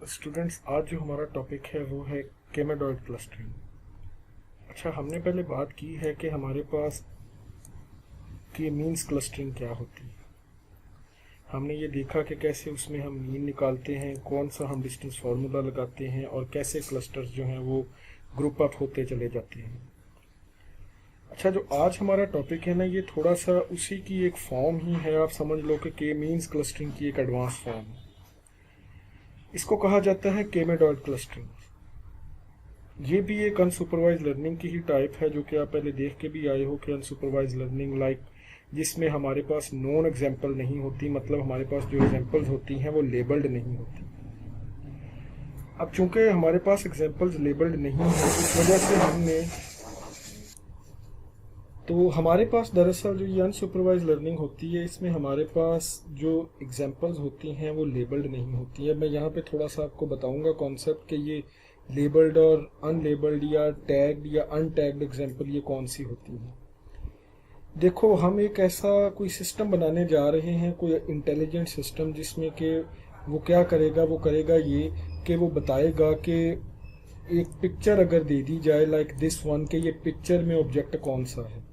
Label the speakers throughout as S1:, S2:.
S1: Students, आज जो हमारा टॉपिक है वो है केमेडॉइड क्लस्टरिंग। अच्छा, हमने पहले बात की है कि हमारे पास की मीन्स क्लस्टरिंग क्या होती है। हमने ये देखा कि कैसे उसमें हम मीन निकालते हैं, कौन सा हम डिस्टेंस फार्मूला लगाते हैं और कैसे क्लस्टर्स जो हैं वो ग्रुप अप होते चले जाते हैं। अच्छा, जो आज हमारा टॉपिक है ना, ये थोड़ा सा उसी की एक फॉर्म ही है। आप समझ लो कि के मीन्स क्लस्टरिंग की एक एडवांस फॉर्म है। इसको कहा जाता है केमेडॉइड क्लस्टरिंग। ये भी एक अनसुपरवाइज लर्निंग की ही टाइप है, जो कि आप पहले देख के भी आए हो कि अनसुपरवाइज लर्निंग जिसमें हमारे पास नॉन एग्जाम्पल नहीं होती, मतलब हमारे पास जो एग्जाम्पल्स होती हैं वो लेबल्ड नहीं होती। अब चूंकि हमारे पास एग्जाम्पल्स लेबल्ड नहीं है, इस वजह से हमने तो हमारे पास दरअसल जो ये अनसुपरवाइज लर्निंग होती है, इसमें हमारे पास जो एग्जाम्पल्स होती हैं वो लेबल्ड नहीं होती है। मैं यहाँ पे थोड़ा सा आपको बताऊंगा कॉन्सेप्ट कि ये लेबल्ड और अनलेबल्ड या टैग्ड या अनटैग्ड एग्जाम्पल ये कौन सी होती हैं। देखो, हम एक ऐसा कोई सिस्टम बनाने जा रहे हैं, कोई इंटेलिजेंट सिस्टम, जिसमें कि वो क्या करेगा, वो करेगा ये कि वो बताएगा कि एक पिक्चर अगर दे दी जाए लाइक दिस वन, के ये पिक्चर में ऑब्जेक्ट कौन सा है।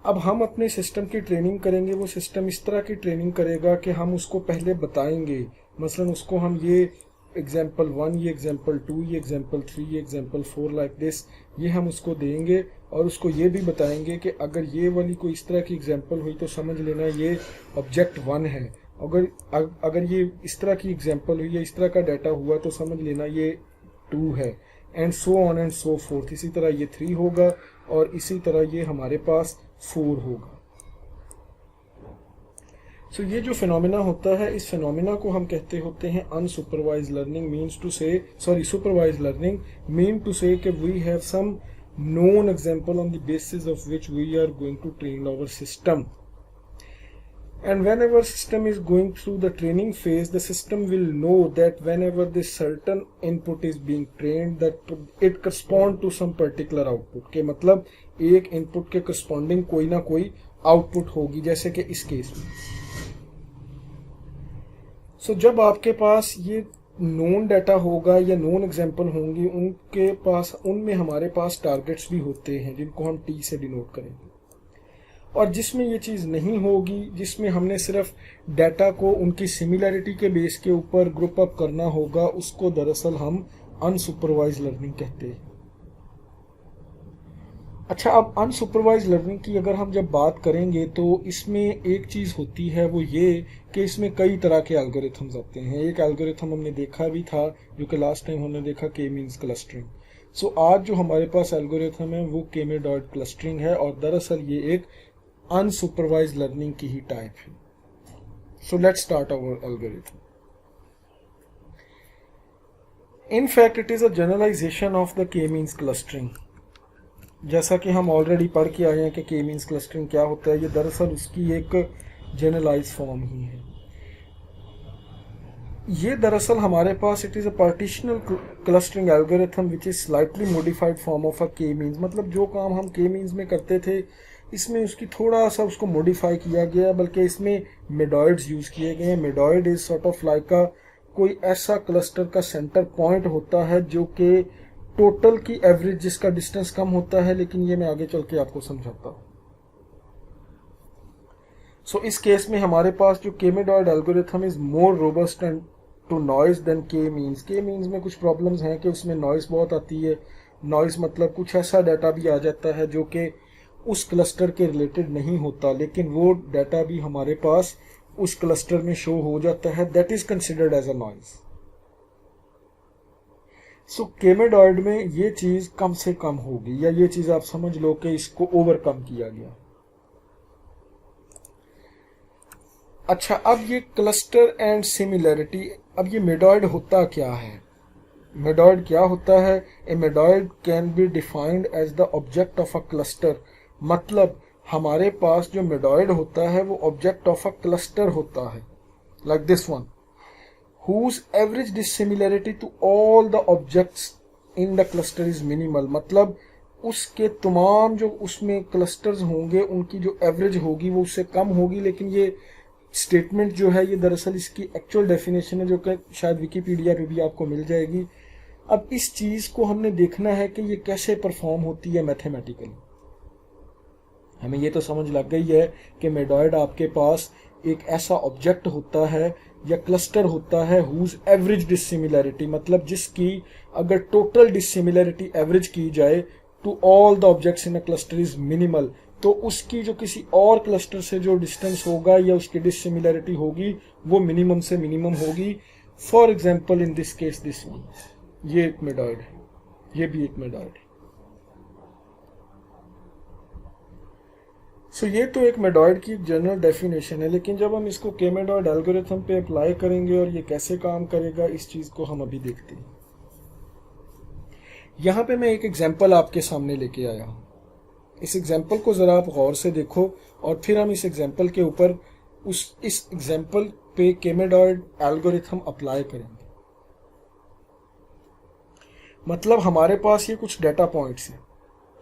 S1: अब हम अपने सिस्टम की ट्रेनिंग करेंगे, वो सिस्टम इस तरह की ट्रेनिंग करेगा कि हम उसको पहले बताएंगे। मसलन उसको हम ये एग्जाम्पल 1, ये एग्जाम्पल 2, ये एग्जाम्पल 3, ये एग्जाम्पल 4 लाइक दिस, ये हम उसको देंगे और उसको ये भी बताएंगे कि अगर ये वाली कोई इस तरह की एग्जाम्पल हुई तो समझ लेना ये ऑब्जेक्ट 1 है। अगर ये इस तरह की एग्जाम्पल हुई या इस तरह का डाटा हुआ तो समझ लेना ये 2 है, and so on and so fourth. इसी तरह ये 3 होगा और इसी तरह ये हमारे पास 4 होगा। सो ये जो फिनोमिना होता है, इस फिनोमिना को हम कहते होते हैं unsupervised learning. Means to say supervised learning mean to say कि we have some known example on the basis of which we are going to train our system. And whenever system is going through the training phase, the system will know that whenever this certain input is being trained, that it correspond to some particular output, के मतलब एक input के corresponding कोई ना कोई output होगी, जैसे कि इस केस में। सो जब आपके पास ये नोन डाटा होगा या नोन एग्जाम्पल होंगी, उनके पास उनमें हमारे पास टारगेट्स भी होते हैं जिनको हम टी से डिनोट करेंगे। और जिसमें ये चीज़ नहीं होगी, जिसमें हमने सिर्फ डाटा को उनकी सिमिलैरिटी के बेस के ऊपर ग्रुप अप करना होगा, उसको दरअसल हम अनसुपरवाइज लर्निंग कहते हैं। अच्छा, अब अनसुपरवाइज लर्निंग की अगर हम जब बात करेंगे तो इसमें एक चीज़ होती है, वो ये कि इसमें कई तरह के एल्गोरिथम्स आते हैं। एक एल्गोरिथम हमने देखा भी था जो कि लास्ट टाइम हमने देखा, के मीन्स क्लस्टरिंग। सो आज जो हमारे पास एल्गोरिथम है वो केमेडॉइड क्लस्टरिंग है, और दरअसल ये एक अनसुपरवाइज लर्निंग की ही टाइप है। So let's start our algorithm. In fact it is a generalization of the k means clustering. जैसा कि हम ऑलरेडी पढ़ के आए हैं कि के मीन्स क्लस्टरिंग क्या होता है, ये दरअसल उसकी एक जनरलाइज फॉर्म ही है। ये दरअसल हमारे पास it is a partitional clustering algorithm which is slightly modified form of a K means. मतलब जो काम हम के मीन्स में करते थे, इसमें उसकी थोड़ा सा उसको मॉडिफाई किया गया, बल्कि इसमें मेडॉइड्स यूज़ किए गए हैं। Medoid is sort of like a कोई ऐसा क्लस्टर का सेंटर पॉइंट होता है जो कि टोटल की एवरेज, जिसका डिस्टेंस कम होता है, लेकिन ये मैं आगे चल के आपको समझाता हूँ। सो इस केस में हमारे पास जो K medoid algorithm is more robust and to noise than K means. K means में कुछ प्रॉब्लम्स हैं कि उसमें नॉइज बहुत आती है। नॉइज मतलब कुछ ऐसा डाटा भी आ जाता है जो कि उस क्लस्टर के रिलेटेड नहीं होता, लेकिन वो डाटा भी हमारे पास उस क्लस्टर में शो हो जाता है। That is considered as a noise. So K medoid में ये चीज कम से कम होगी, या ये चीज आप समझ लो कि इसको ओवरकम किया गया। अच्छा, अब ये क्लस्टर एंड सिमिलैरिटी, अब ये मेडॉइड होता क्या है? मेडॉइड क्या होता है? A medoid can be defined as the object of a cluster. मतलब हमारे पास जो मेडॉइड होता है वो ऑब्जेक्ट ऑफ अ क्लस्टर होता है, like this one, whose average dissimilarity to all the objects in the cluster is minimal। मतलब उसके तमाम जो उसमें क्लस्टर्स होंगे उनकी जो एवरेज होगी वो उससे कम होगी, लेकिन ये स्टेटमेंट जो है ये दरअसल इसकी एक्चुअल डेफिनेशन है, जो कि शायद विकीपीडिया पे भी आपको मिल जाएगी। अब इस चीज को हमने देखना है कि ये कैसे परफॉर्म होती है मैथमेटिकली। हमें ये तो समझ लग गई है कि मेडॉइड आपके पास एक ऐसा ऑब्जेक्ट होता है या क्लस्टर होता है हुज एवरेज डिसिमिलैरिटी, मतलब जिसकी अगर टोटल डिसिमिलैरिटी एवरेज की जाए to all the objects in a cluster is minimal, तो उसकी जो किसी और क्लस्टर से जो डिस्टेंस होगा या उसकी डिसिमिलैरिटी होगी वो मिनिमम से मिनिमम होगी। For example in this case this one, ये एक मेडॉइड है, ये भी एक मेडॉइड है। सो ये तो एक मेडॉइड की जनरल डेफिनेशन है, लेकिन जब हम इसको के मेडॉइड एल्गोरिथम पे अप्लाई करेंगे और ये कैसे काम करेगा, इस चीज को हम अभी देखते हैं। यहां पे मैं एक एग्जांपल आपके सामने लेके आया हूं। इस एग्जांपल को जरा आप गौर से देखो और फिर हम इस एग्जांपल के ऊपर इस एग्जांपल पे के मेडॉइड एल्गोरिथम अप्लाई करेंगे। मतलब हमारे पास ये कुछ डाटा पॉइंट्स हैं,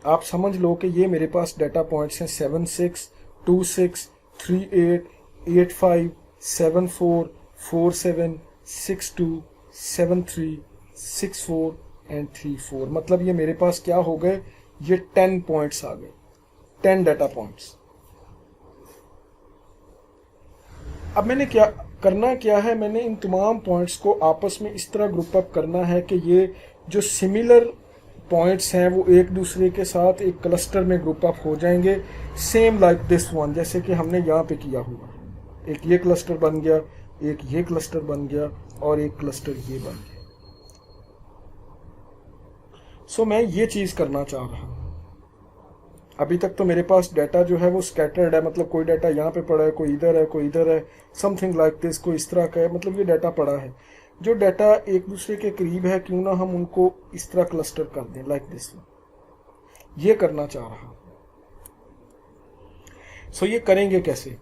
S1: आप समझ लो कि ये मेरे पास डाटा पॉइंट्स हैं 7 6 2 6 3 8 8 5 7 4 4 7 6 2 7 3 6 4 एंड 3 4। मतलब ये मेरे पास क्या हो गए, ये 10 पॉइंट्स आ गए, 10 डाटा पॉइंट्स। अब मैंने क्या है, मैंने इन तमाम पॉइंट्स को आपस में इस तरह ग्रुप अप करना है कि ये जो सिमिलर पॉइंट्स हैं वो एक दूसरे के साथ एक क्लस्टर में ग्रुप अप हो जाएंगे, सेम लाइक दिस वन, जैसे कि हमने यहाँ पे किया हुआ। एक ये क्लस्टर बन गया, एक ये क्लस्टर बन गया और एक क्लस्टर ये बन गया। सो मैं ये चीज करना चाह रहा हूं। अभी तक तो मेरे पास डाटा जो है वो स्कैटर्ड है, मतलब कोई डाटा यहाँ पे पड़ा है, कोई इधर है, कोई इधर है, समथिंग लाइक दिस, कोई इस तरह का है, मतलब ये डाटा पड़ा है। जो डाटा एक दूसरे के करीब है, क्यों ना हम उनको इस तरह क्लस्टर कर दें लाइक दिस वन। ये करना चाह रहा हूं। सो ये करेंगे कैसे?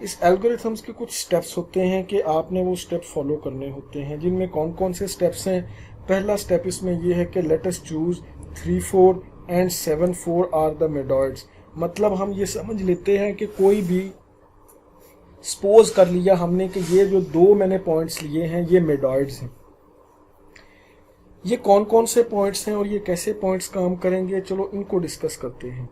S1: इस एल्गोरिथम्स के कुछ स्टेप्स होते हैं कि आपने वो स्टेप फॉलो करने होते हैं, जिनमें कौन कौन से स्टेप्स हैं। पहला स्टेप इसमें ये है कि let us choose 3 4 and 7 4 are the medoids. मतलब हम ये समझ लेते हैं कि कोई भी, सपोज कर लिया हमने कि ये जो दो मैंने पॉइंट्स लिए हैं ये मेडॉइड्स हैं। ये कौन कौन से पॉइंट्स हैं और ये कैसे पॉइंट्स काम करेंगे, चलो इनको डिस्कस करते हैं।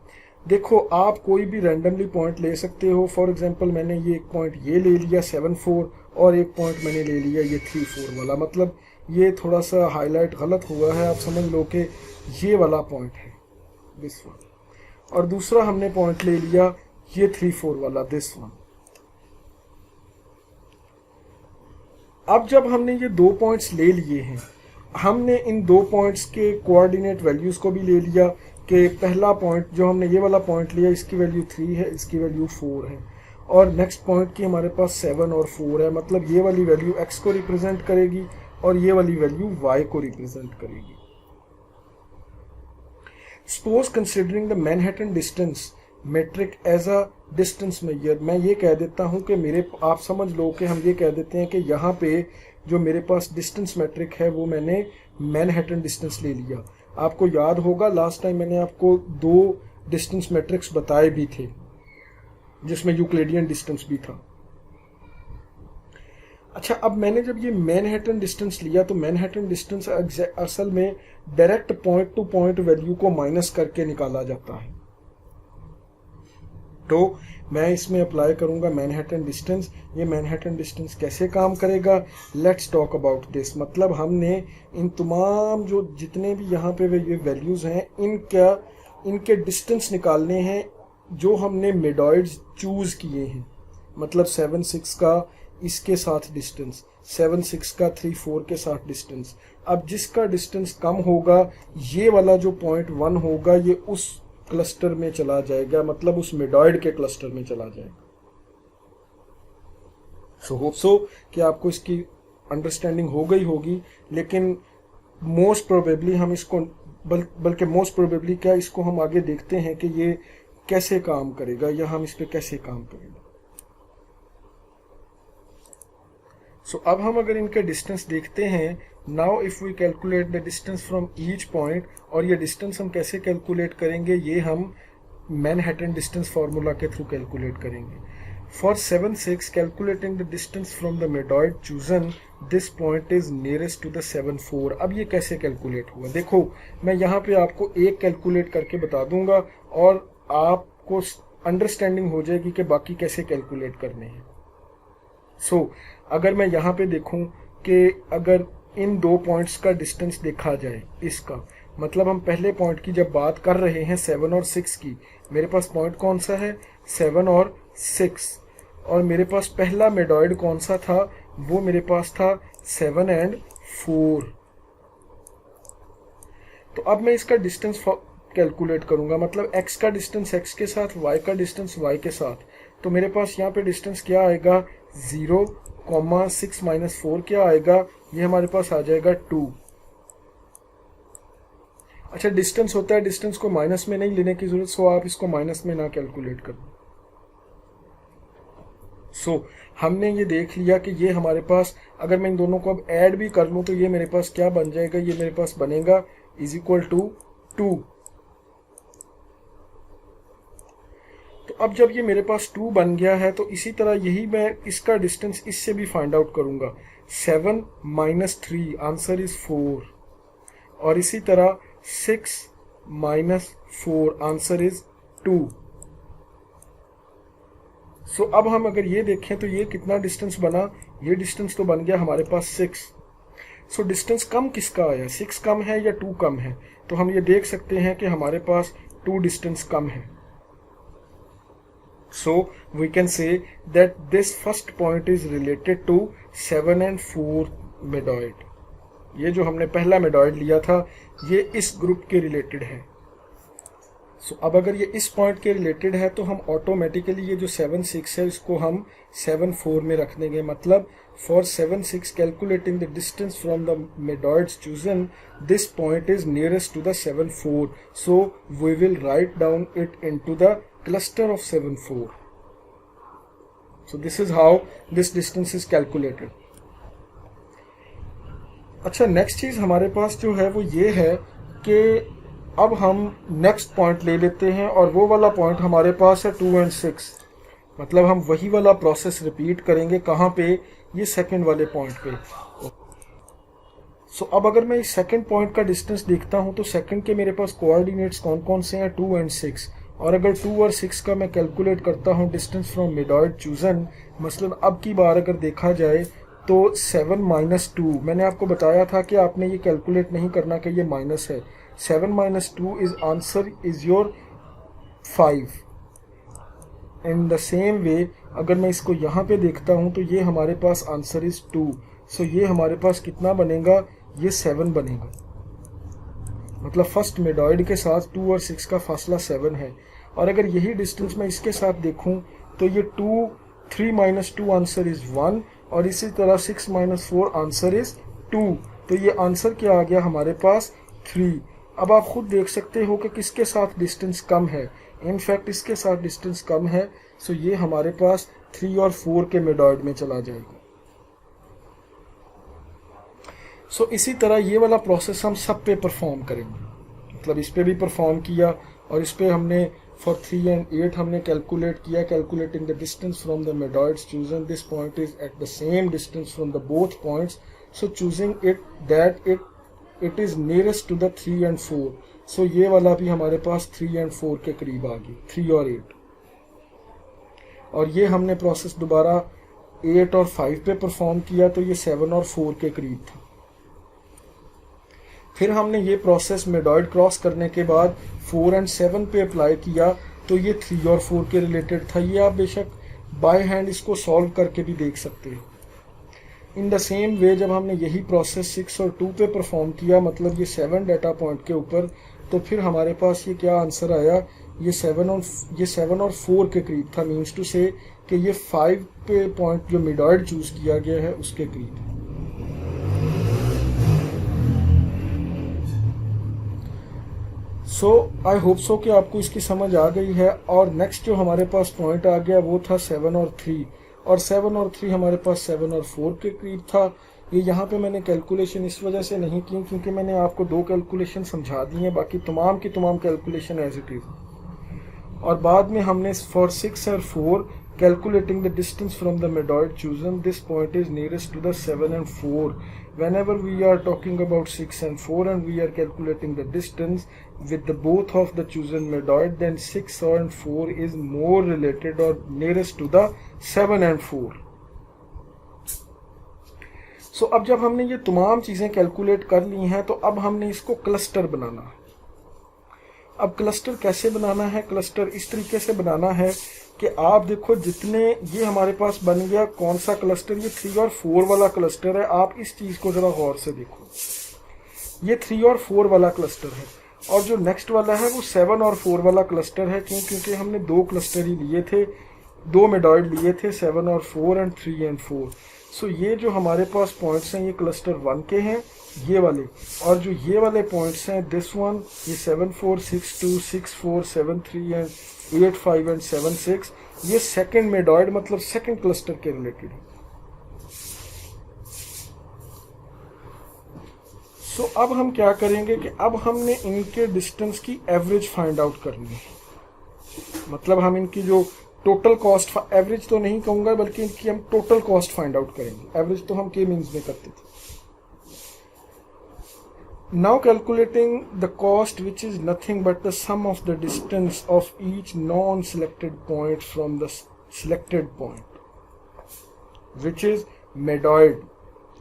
S1: देखो, आप कोई भी रैंडमली पॉइंट ले सकते हो। फॉर एग्जांपल मैंने ये एक पॉइंट ये ले लिया 7 4 और एक पॉइंट मैंने ले लिया ये 3 4 वाला। मतलब ये थोड़ा सा हाईलाइट गलत हुआ है, आप समझ लो कि ये वाला पॉइंट है दिस वन, और दूसरा हमने पॉइंट ले लिया ये 3 4 वाला दिस वन। अब जब हमने ये दो पॉइंट्स ले लिए हैं, हमने इन दो पॉइंट्स के कोऑर्डिनेट वैल्यूज को भी ले लिया कि पहला पॉइंट जो हमने ये वाला पॉइंट लिया इसकी वैल्यू 3 है, इसकी वैल्यू 4 है, और नेक्स्ट पॉइंट की हमारे पास 7 और 4 है। मतलब ये वाली वैल्यू x को रिप्रेजेंट करेगी और ये वाली वैल्यू y को रिप्रेजेंट करेगी। Suppose considering the Manhattan distance metric as a distance measure, मैं ये कह देता हूं कि आप समझ लो कि हम ये कह देते हैं कि यहाँ पे जो मेरे पास डिस्टेंस मेट्रिक है वो मैंने मैनहट्टन डिस्टेंस ले लिया। आपको याद होगा लास्ट टाइम मैंने आपको दो डिस्टेंस मेट्रिक्स बताए भी थे, जिसमें यूक्लिडियन डिस्टेंस भी था। अच्छा, अब मैंने जब ये मैनहट्टन डिस्टेंस लिया तो मैनहट्टन डिस्टेंस असल में direct point two point value को माइनस करके निकाला जाता है। तो मैं इसमें अप्लाई करूंगा मैनहट्टन डिस्टेंस। ये मैनहट्टन डिस्टेंस कैसे काम करेगा, लेट्स टॉक अबाउट दिस। मतलब हमने इन तमाम जो जितने भी यहाँ पे ये वैल्यूज हैं इनके डिस्टेंस निकालने हैं जो हमने मिडॉइड्स चूज किए हैं। मतलब 7 6 का इसके साथ डिस्टेंस, 7 6 का 3 4 के साथ डिस्टेंस। अब जिसका डिस्टेंस कम होगा, ये वाला जो पॉइंट 1 होगा ये उस क्लस्टर में चला जाएगा, मतलब उस मिडॉइड के क्लस्टर में चला जाएगा। सो होप सो कि आपको इसकी अंडरस्टैंडिंग हो गई होगी। लेकिन मोस्ट प्रोबेबली हम इसको बल्कि मोस्ट प्रोबेबली क्या, इसको हम आगे देखते हैं कि ये कैसे काम करेगा या हम इस पे कैसे काम करेंगे। सो अब हम अगर इनके डिस्टेंस देखते हैं, now if we calculate the distance from each point, और ये डिस्टेंस हम कैसे कैलकुलेट करेंगे, ये हम मैनहट्टन डिस्टेंस फार्मूला के थ्रू कैलकुलेट करेंगे। For 7 6 calculating the distance from the middoid chosen this point is nearest to the 7 4। अब ये कैसे कैलकुलेट हुआ? देखो मैं यहाँ पे आपको एक कैलकुलेट करके बता दूंगा और आपको अंडरस्टैंडिंग हो जाएगी कि बाकी कैसे कैलकुलेट करने हैं। सो अगर मैं यहाँ पे देखूं कि अगर इन दो पॉइंट्स का डिस्टेंस देखा जाए, इसका मतलब हम पहले पॉइंट की जब बात कर रहे हैं 7 और 6 की, मेरे पास पॉइंट कौन सा है? 7 और 6। और मेरे पास पहला मिडॉइड कौन सा था? वो मेरे पास था 7 और 4। तो अब मैं इसका डिस्टेंस कैलकुलेट करूंगा, मतलब x का डिस्टेंस x के साथ, y का डिस्टेंस y के साथ। तो मेरे पास यहाँ पे डिस्टेंस क्या आएगा? 0, 6 माइनस 4 क्या आएगा? ये हमारे पास आ जाएगा 2। अच्छा, डिस्टेंस होता है, डिस्टेंस को माइनस में नहीं लेने की जरूरत, सो आप इसको माइनस में ना कैलकुलेट करें। सो हमने ये देख लिया कि ये हमारे पास, अगर मैं इन दोनों को अब ऐड भी कर लूं तो ये मेरे पास क्या बन जाएगा? ये मेरे पास बनेगा इज इक्वल टू 2। तो अब जब ये मेरे पास 2 बन गया है तो इसी तरह यही मैं इसका डिस्टेंस इससे भी फाइंड आउट करूंगा। 7 माइनस 3 आंसर इज 4, और इसी तरह 6 माइनस 4 आंसर इज 2। सो अब हम अगर ये देखें तो ये कितना डिस्टेंस बना? ये डिस्टेंस तो बन गया हमारे पास 6। सो डिस्टेंस कम किसका आया? 6 कम है या 2 कम है? तो हम ये देख सकते हैं कि हमारे पास 2 डिस्टेंस कम है। So we can say that this first point is related to 7 और 4 मिडॉइड। ये जो हमने पहला मिडॉइड लिया था ये इस ग्रुप के रिलेटेड है। सो अब अगर ये इस पॉइंट के रिलेटेड है तो हम ऑटोमेटिकली ये जो 7 6 है इसको हम 7 4 में रख देंगे। मतलब for 7 6 calculating the distance from the medoids chosen this point is nearest to the 7 4। So we will write down it into the cluster of 7 4। So this is how this distance is calculated. अच्छा, next चीज हमारे पास जो है वो ये है कि अब हम नेक्स्ट पॉइंट ले लेते हैं और वो वाला पॉइंट हमारे पास है 2 और 6। मतलब हम वही वाला प्रोसेस रिपीट करेंगे। कहाँ पे? ये सेकंड वाले पॉइंट पे। सो अब अगर मैं इस सेकंड पॉइंट का डिस्टेंस देखता हूं तो सेकंड के मेरे पास कोऑर्डिनेट्स कौन कौन से हैं? 2 और 6। और अगर 2 और 6 का मैं कैलकुलेट करता हूं डिस्टेंस फ्रॉम मिडॉइड चूजन, मतलब अब की बार अगर देखा जाए तो 7 माइनस 2, मैंने आपको बताया था कि आपने ये कैलकुलेट नहीं करना कि ये माइनस है। 7 minus 2 is answer is your 5। In the same way अगर मैं इसको यहाँ पे देखता हूँ तो ये हमारे पास आंसर इज 2। सो ये हमारे पास कितना बनेगा? ये 7 बनेगा। मतलब फर्स्ट मिडॉइड के साथ 2 और 6 का फासला 7 है। और अगर यही डिस्टेंस मैं इसके साथ देखूं तो ये 3 माइनस 2 आंसर इज 1, और इसी तरह 6 माइनस 4 आंसर इज 2। तो ये आंसर क्या आ गया हमारे पास? 3। अब आप खुद देख सकते हो कि किसके साथ डिस्टेंस कम है। इनफैक्ट इसके साथ डिस्टेंस कम है। सो ये हमारे पास 3 और 4 के मिडॉइड में चला जाएगा। सो इसी तरह ये वाला प्रोसेस हम सब पे परफॉर्म करेंगे। मतलब इस पे भी परफॉर्म किया और इस पे हमने फॉर 3 और 8 हमने कैलकुलेट किया। Calculating the distance from the medoids chosen this point is at the same distance from the both points. So choosing it that it is nearest to the 3 और 4। सो ये वाला भी हमारे पास 3 और 4 के करीब आ गई, 3 और 8। और ये हमने प्रोसेस दोबारा 8 और 5 पे परफॉर्म किया तो ये 7 और 4 के करीब था। फिर हमने ये प्रोसेस मिडॉइड क्रॉस करने के बाद 4 और 7 पे अप्लाई किया तो ये 3 और 4 के रिलेटेड था। ये आप बेशक बाय हैंड इसको सॉल्व करके भी देख सकते हो। इन द सेम वे जब हमने यही प्रोसेस 6 और 2 पे परफॉर्म किया, मतलब ये 7 डाटा पॉइंट के ऊपर, तो फिर हमारे पास ये क्या आंसर आया? ये 7 और 4 के करीब था। मीन्स टू से कि ये 5 पे पॉइंट जो मिडॉइड चूज किया गया है उसके करीब। सो आई होप सो कि आपको इसकी समझ आ गई है। और नेक्स्ट जो हमारे पास पॉइंट आ गया वो था 7 और 3। और 7 और 3 हमारे पास 7 और 4 के करीब था। ये यहाँ पे मैंने कैलकुलेशन इस वजह से नहीं की क्योंकि मैंने आपको 2 कैलकुलेशन समझा दी हैं, बाकी तमाम की तमाम कैलकुलेशन एज इट इज। और बाद में हमने फॉर 6 और 4 calculating the distance from the middoid chosen, this point is nearest to the 7 and 4. Whenever we are talking about 6 and 4 and we are calculating the distance with the both of the chosen middoid, then 6 and 4 is more related or nearest to the 7 and 4. So अब जब हमने ये तमाम चीज़ें calculate कर ली हैं तो अब हमने इसको क्लस्टर बनाना है। अब क्लस्टर कैसे बनाना है? क्लस्टर इस तरीके से बनाना है कि आप देखो जितने ये हमारे पास बन गया कौन सा क्लस्टर, ये 3 और 4 वाला क्लस्टर है। आप इस चीज़ को ज़रा गौर से देखो, ये 3 और 4 वाला क्लस्टर है और जो नेक्स्ट वाला है वो 7 और 4 वाला क्लस्टर है। क्यों? क्योंकि हमने 2 क्लस्टर ही लिए थे, 2 मिडॉइड लिए थे, 7 और 4 एंड 3 एंड 4। सो ये जो हमारे पास पॉइंट्स हैं ये क्लस्टर 1 के हैं, ये वाले, और जो ये वाले पॉइंट्स हैं दिस वन, ये 7 4 6 2 6 4 7 3 एंड 8 5 एंड 7 6, ये सेकंड मिडॉइड मतलब सेकंड क्लस्टर के रिलेटेड है। सो अब हम क्या करेंगे कि अब हमने इनके डिस्टेंस की एवरेज फाइंड आउट करनी है। मतलब हम इनकी जो टोटल कॉस्ट, एवरेज तो नहीं कहूंगा बल्कि इनकी हम टोटल कॉस्ट फाइंड आउट करेंगे। एवरेज तो हम के मीन्स में करते थे। Now calculating the cost, which is nothing but the sum of the distance of each non-selected point from the selected point, which is middoid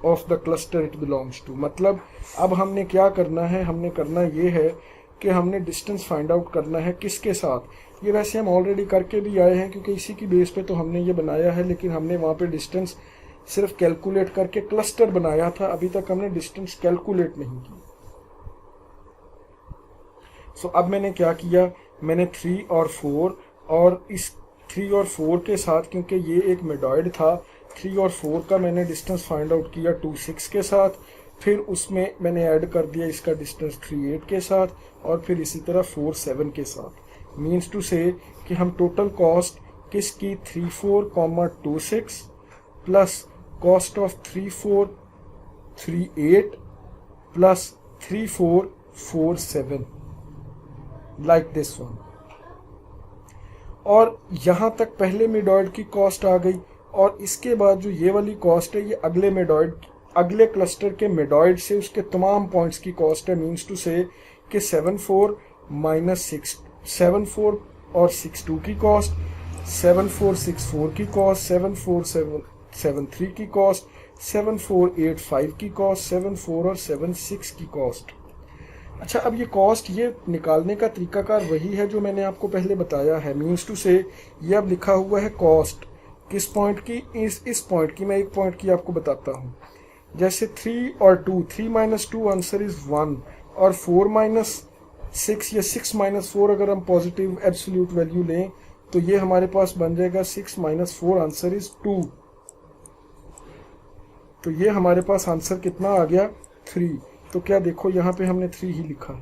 S1: of the cluster it belongs to। मतलब अब हमने क्या करना है? हमने करना ये है कि हमने डिस्टेंस फाइंड आउट करना है किसके साथ। ये वैसे हम ऑलरेडी करके भी आए हैं क्योंकि इसी की बेस पे तो हमने ये बनाया है, लेकिन हमने वहाँ पे डिस्टेंस सिर्फ कैलकुलेट करके क्लस्टर बनाया था, अभी तक हमने डिस्टेंस कैलकुलेट नहीं की। सो अब मैंने क्या किया, मैंने 3 और 4 और इस 3 और 4 के साथ, क्योंकि ये एक मिडॉइड था, 3 और 4 का मैंने डिस्टेंस फाइंड आउट किया 2 6 के साथ, फिर उसमें मैंने ऐड कर दिया इसका डिस्टेंस 3 8 के साथ, और फिर इसी तरह 4 7 के साथ। मीन्स टू से कि हम टोटल कॉस्ट किसकी 3 4 2 6 plus cost of 3 4 3 8 plus 3 4 4 7 like this one. और यहाँ तक पहले मिडॉइड की कॉस्ट आ गई, और इसके बाद जो ये वाली कॉस्ट है ये अगले मिडॉइड, अगले क्लस्टर के मिडॉइड से उसके तमाम पॉइंट्स की कॉस्ट है। मीन्स टू से कि 7 4 माइनस 7 4 और 6 2 की कॉस्ट, 7 4 6 4 की कॉस्ट, 7 4 7 3 की कॉस्ट, 7 4 8 5 की कॉस्ट, 7 4 और 7 6 की कॉस्ट। अच्छा, अब ये कॉस्ट ये निकालने का तरीकाकार वही है जो मैंने आपको पहले बताया है। मीन्स टू से ये अब लिखा हुआ है कॉस्ट किस पॉइंट की, इस पॉइंट की। मैं एक पॉइंट की आपको बताता हूँ। जैसे 3 और 2, 3 माइनस 2 आंसर इज 1, और 4 माइनस 6 या 6 माइनस 4 अगर हम पॉजिटिव एब्सोल्यूट वैल्यू लें तो ये हमारे पास बन जाएगा 6 माइनस 4 आंसर इज 2। तो ये हमारे पास आंसर कितना आ गया 3। तो क्या देखो यहाँ पे हमने 3 ही लिखा है।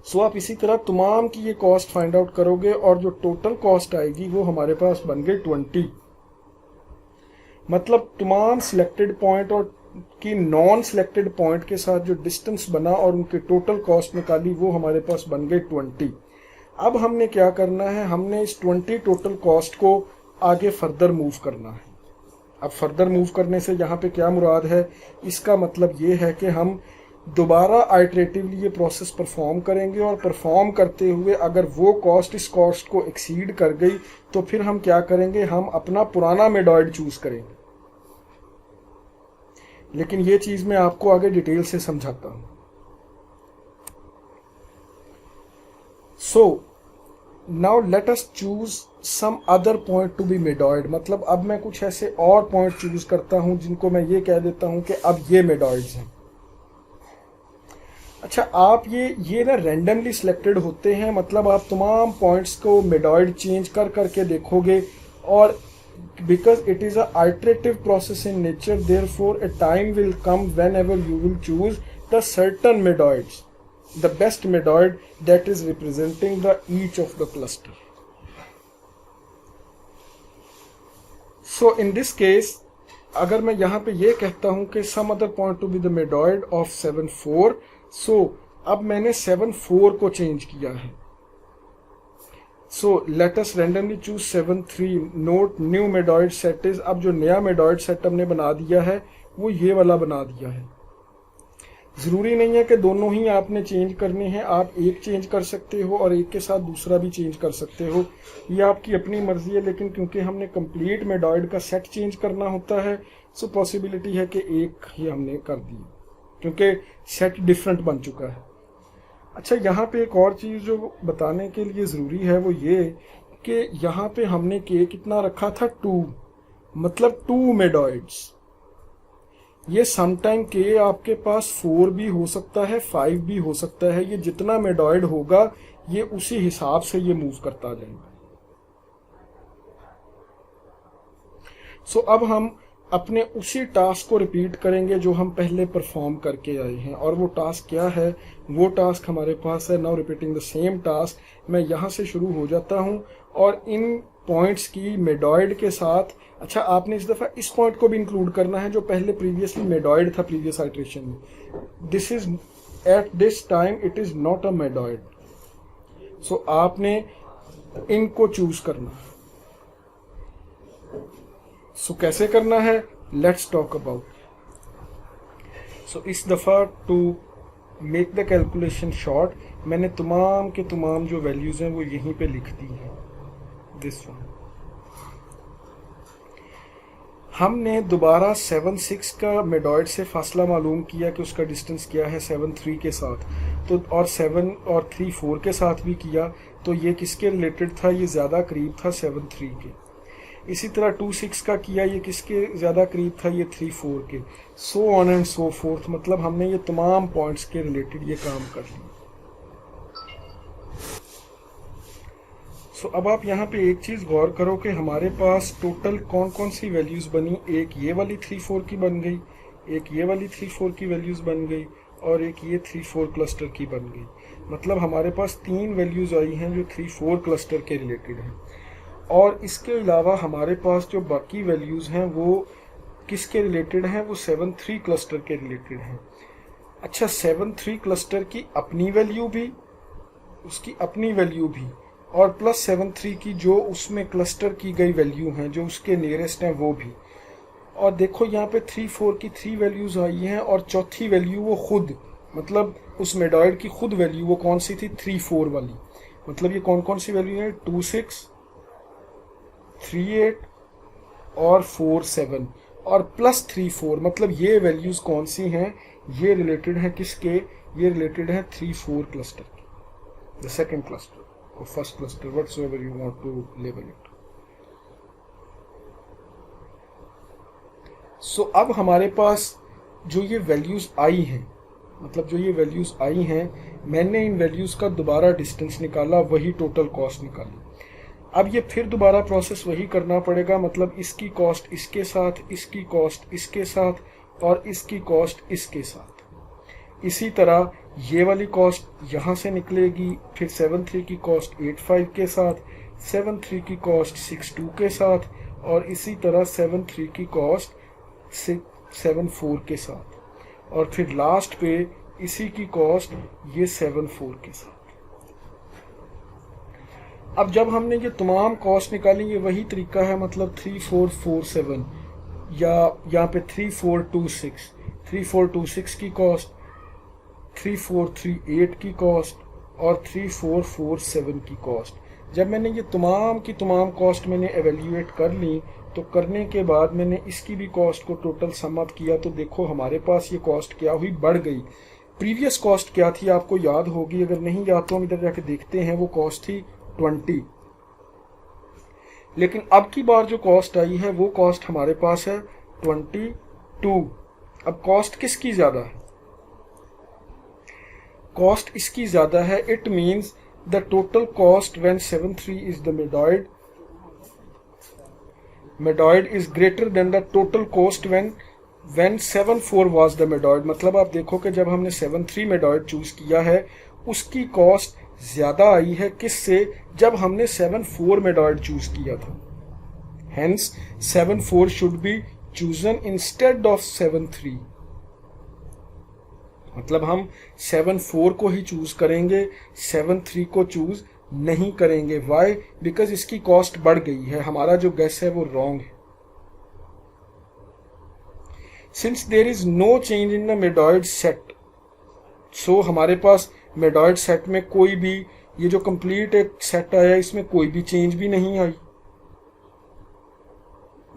S1: सो आप इसी तरह तमाम की ये कॉस्ट फाइंड आउट करोगे और जो टोटल कॉस्ट आएगी वो हमारे पास बन गई 20। मतलब तमाम सिलेक्टेड पॉइंट और की नॉन सिलेक्टेड पॉइंट के साथ जो डिस्टेंस बना और उनकी टोटल कॉस्ट निकाली वो हमारे पास बन गई 20। अब हमने क्या करना है, हमने इस 20 टोटल कॉस्ट को आगे फर्दर मूव करना है। अब फर्दर मूव करने से यहाँ पे क्या मुराद है, इसका मतलब ये है कि हम दोबारा आइटरेटिवली ये प्रोसेस परफॉर्म करेंगे, और परफॉर्म करते हुए अगर वो कॉस्ट इस कॉस्ट को एक्सीड कर गई तो फिर हम क्या करेंगे, हम अपना पुराना मिडॉइड चूज करेंगे। लेकिन ये चीज मैं आपको आगे डिटेल से समझाता हूं। So now let us choose some other point to be medoid. मतलब अब मैं कुछ ऐसे और पॉइंट चूज करता हूं जिनको मैं ये कह देता हूं कि अब ये मिडॉइड्स हैं। अच्छा, आप ये ना रैंडमली सिलेक्टेड होते हैं। मतलब आप तमाम पॉइंट्स को मिडॉइड चेंज कर करके देखोगे, और because it is a iterative process in nature, therefore a time will come whenever you will choose the certain middoids, the best middoid that is representing the each of the cluster. So in this case, अगर मैं यहाँ पे ये कहता हूँ कि some other point to be the middoid of 7 4, so अब मैंने 7 4 को चेंज किया है। So let us randomly choose 7 3 note new medoid set is. अब जो नया मेडॉइड सेट हमने बना दिया है वो ये वाला बना दिया है। जरूरी नहीं है कि दोनों ही आपने चेंज करने हैं, आप एक चेंज कर सकते हो और एक के साथ दूसरा भी चेंज कर सकते हो, ये आपकी अपनी मर्जी है। लेकिन क्योंकि हमने कंप्लीट मेडॉइड का सेट चेंज करना होता है, सो पॉसिबिलिटी है कि एक ही हमने कर दी क्योंकि सेट डिफरेंट बन चुका है। अच्छा, यहाँ पे एक और चीज़ जो बताने के लिए ज़रूरी है वो ये कि यहाँ पे हमने के कितना रखा था 2, मतलब 2 मेडॉइड्स। ये समटाइम के आपके पास 4 भी हो सकता है, 5 भी हो सकता है। ये जितना मेडॉइड होगा ये उसी हिसाब से ये मूव करता जाएगा। सो अब हम अपने उसी टास्क को रिपीट करेंगे जो हम पहले परफॉर्म करके आए हैं। और वो टास्क क्या है? वो टास्क हमारे पास है now repeating the same task. मैं यहाँ से शुरू हो जाता हूँ और इन पॉइंट्स की मेडॉइड के साथ, अच्छा आपने इस दफ़ा इस पॉइंट को भी इंक्लूड करना है जो पहले प्रीवियसली मेडॉइड था प्रीवियस आइट्रेशन में। This is at this time it is not a medoid. So आपने इनको चूज करना है। सो कैसे करना है, लेट्स टॉक अबाउट। सो इस दफ़ा to make the calculation short, मैंने तमाम के तमाम जो वैल्यूज़ हैं वो यहीं पे लिख दी हैं। दिस वन हमने दोबारा 7 6 का मेडॉइड से फासला मालूम किया कि उसका डिस्टेंस क्या है 7 3 के साथ, तो और 7 और 3 4 के साथ भी किया। तो ये किसके रिलेटेड था? ये ज़्यादा करीब था 7 3 के। इसी तरह 2 6 का किया, ये किसके ज़्यादा करीब था? ये 3 4 के। So on and so fourth, मतलब हमने ये तमाम पॉइंट्स के रिलेटेड ये काम कर लिया। सो अब आप यहाँ पे एक चीज़ गौर करो कि हमारे पास टोटल कौन कौन सी वैल्यूज़ बनी। एक ये वाली 3 4 की बन गई, एक ये वाली 3 4 की वैल्यूज़ बन गई और एक ये 3 4 क्लस्टर की बन गई। मतलब हमारे पास 3 वैल्यूज़ आई हैं जो 3 4 क्लस्टर के रिलेटेड हैं। और इसके अलावा हमारे पास जो बाकी वैल्यूज़ हैं वो किसके रिलेटेड हैं? वो 7 3 क्लस्टर के रिलेटेड हैं। अच्छा, 7 3 क्लस्टर की अपनी वैल्यू भी, उसकी अपनी वैल्यू भी, और प्लस 7 3 की जो उसमें क्लस्टर की गई वैल्यू हैं, जो उसके नियरेस्ट हैं वो भी। और देखो यहाँ पे 3 4 की 3 वैल्यूज़ आई हैं और चौथी वैल्यू वो खुद, मतलब उस मेडॉइड की खुद वैल्यू वो कौन सी थी? 3 4 वाली। मतलब ये कौन कौन सी वैल्यू है? 2 6 3 8 और 4 7 और प्लस 3 4। मतलब ये वैल्यूज़ कौन सी हैं? ये रिलेटेड हैं किसके? ये रिलेटेड हैं 3 4 क्लस्टर के, द सेकेंड क्लस्टर और first cluster, whatsoever you want to label it. So अब हमारे पास जो ये वैल्यूज़ आई हैं, मतलब जो ये वैल्यूज़ आई हैं, मैंने इन वैल्यूज़ का दोबारा डिस्टेंस निकाला, वही टोटल कॉस्ट निकाली। अब ये फिर दोबारा प्रोसेस वही करना पड़ेगा, मतलब इसकी कॉस्ट इसके साथ, इसकी कॉस्ट इसके साथ और इसकी कॉस्ट इसके साथ। इसी तरह ये वाली कॉस्ट यहाँ से निकलेगी, फिर 7 3 की कॉस्ट 8 5 के साथ, 7 3 की कॉस्ट 6 2 के साथ और इसी तरह 7 3 की कॉस्ट 7 4 के साथ और फिर लास्ट पे इसी की कॉस्ट ये 7 4 के साथ। अब जब हमने ये तमाम कॉस्ट निकाली, ये वही तरीका है, मतलब 3 4 4 7 या यहाँ पे 3 4 2 6, 3 4 2 6 की कॉस्ट, 3 4 3 8 की कॉस्ट और 3 4 4 7 की कॉस्ट। जब मैंने ये तमाम की तमाम कॉस्ट मैंने एवेल्यूएट कर ली, तो करने के बाद मैंने इसकी भी कॉस्ट को टोटल सम अप किया, तो देखो हमारे पास ये कॉस्ट क्या हुई? बढ़ गई। प्रीवियस कॉस्ट क्या थी आपको याद होगी, अगर नहीं याद तो हम इधर जाके देखते हैं। वो कॉस्ट थी 20, लेकिन अब की बार जो कॉस्ट आई है वो कॉस्ट हमारे पास है 22। अब कॉस्ट किसकी ज्यादा है? कॉस्ट इसकी ज्यादा है। It means the total cost when 7 3 is the medoid is greater than the total cost when 7 4 was the medoid. मतलब आप देखो कि जब हमने 7 3 मेडॉइड चूज किया है उसकी कॉस्ट ज्यादा आई है किससे? जब हमने 7 4 मेडॉइड चूज किया था। Hence 7 4 should be chosen instead of 7 3। मतलब हम 7 4 को ही चूज करेंगे, 7 3 को चूज नहीं करेंगे। वाई? बिकॉज इसकी कॉस्ट बढ़ गई है, हमारा जो गेस है वो रॉन्ग है। Since there is no change in the medoid set, so हमारे पास मेडॉइड सेट में कोई भी, ये जो कंप्लीट एक सेट आया इसमें कोई भी चेंज भी नहीं आई।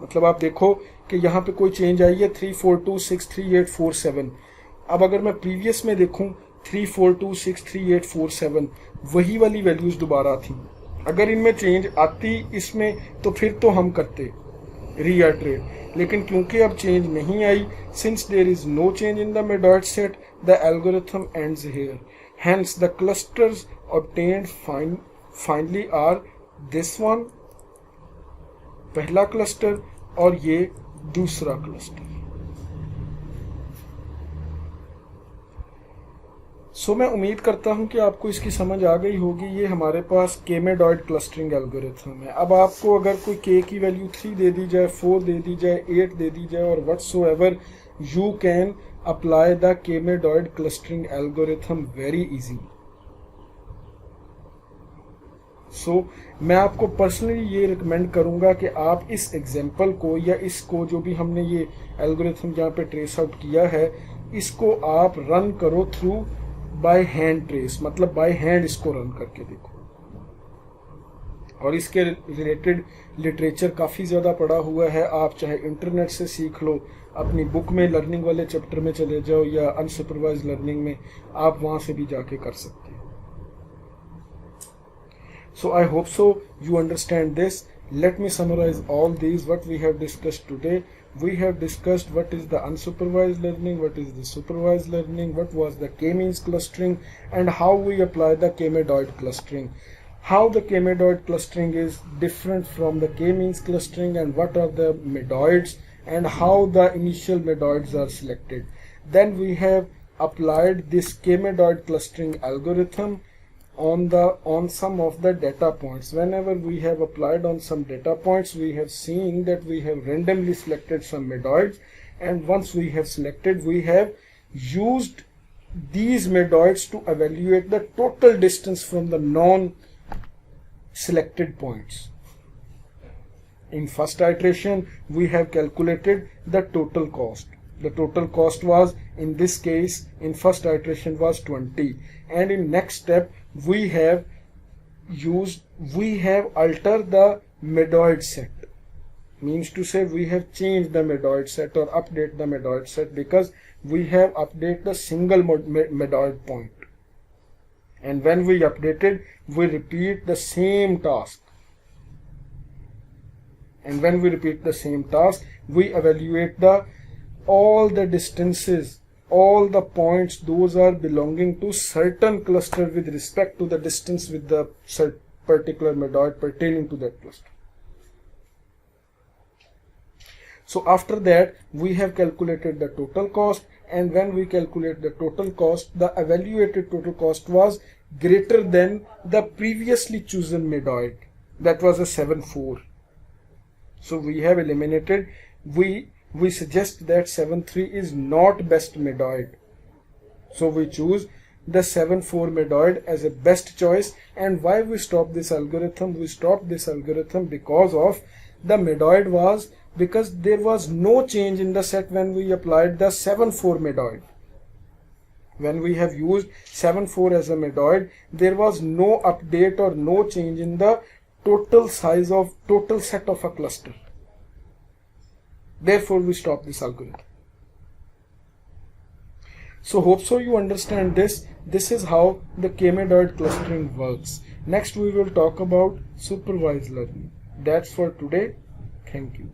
S1: मतलब आप देखो कि यहाँ पे कोई चेंज आई है 3 4 2 6 3 8 4 7। अब अगर मैं प्रीवियस में देखूं 3 4 2 6 3 8 4 7, वही वाली वैल्यूज दोबारा थी। अगर इनमें चेंज आती इसमें तो फिर तो हम करते रीइटरेट, लेकिन क्योंकि अब चेंज नहीं आई, since there is no change in the medoid set, the algorithm ends here. Hence the clusters obtained finally are this one, पहला क्लस्टर, और ये दूसरा क्लस्टर। सो मैं उम्मीद करता हूं कि आपको इसकी समझ आ गई होगी। ये हमारे पास के-मेडॉइड क्लस्टरिंग एल्गोरिथम है। अब आपको अगर कोई के की वैल्यू 3 दे दी जाए, 4 दे दी जाए, 8 दे दी जाए, और whatsoever, you can apply the k-medoid clustering algorithm very easy. So मैं आपको पर्सनली ये रिकमेंड करूंगा कि आप इस एग्जांपल को या इसको, जो भी हमने ये एल्गोरिथम यहाँ पे ट्रेस आउट किया है, इसको आप रन करो थ्रू बाय हैंड ट्रेस, मतलब बाय हैंड इसको रन करके देखो। और इसके रिलेटेड लिटरेचर काफ़ी ज़्यादा पड़ा हुआ है, आप चाहे इंटरनेट से सीख लो, अपनी बुक में लर्निंग वाले चैप्टर में चले जाओ, या अनसुपरवाइज लर्निंग में आप वहाँ से भी जाके कर सकते हो। So I hope so you understand this. Let me summarize all these what we have discussed today. We have discussed what is the unsupervised learning, what is the supervised learning, what was the k-means clustering, and how we apply the k-medoid clustering. How the k-medoid clustering is different from the k-means clustering, and what are the medoids, and how the initial medoids are selected. Then we have applied this k-medoid clustering algorithm on some of the data points. Whenever we have applied on some data points, we have seen that we have randomly selected some medoids, and once we have selected, we have used these medoids to evaluate the total distance from the non-selected points. In first iteration, we have calculated the total cost. The total cost was, in this case, in first iteration was 20, and in next step we have altered the medoid set. Means to say we have changed the medoid set or update the medoid set, because we have updated the single medoid point. And when we updated, we repeat the same task. And when we repeat the same task, we evaluate all the distances, all the points, those are belonging to certain cluster with respect to the distance with the particular medoid pertaining to that cluster. So after that, we have calculated the total cost, and when we calculate the total cost, the evaluated total cost was greater than the previously chosen medoid. That was a 7.4. So we have eliminated, we suggest that 7.3 is not best medoid. So we choose the 7.4 medoid as a best choice. And why we stop this algorithm? We stopped this algorithm because of the medoid was, because there was no change in the set when we applied the 7.4 medoid. When we have used 7.4 as a medoid, there was no update or no change in the total size of total set of a cluster. Therefore we stop this algorithm. So hope so you understand this. This is how the k-medoid clustering works. Next we will talk about supervised learning. That's for today. Thank you.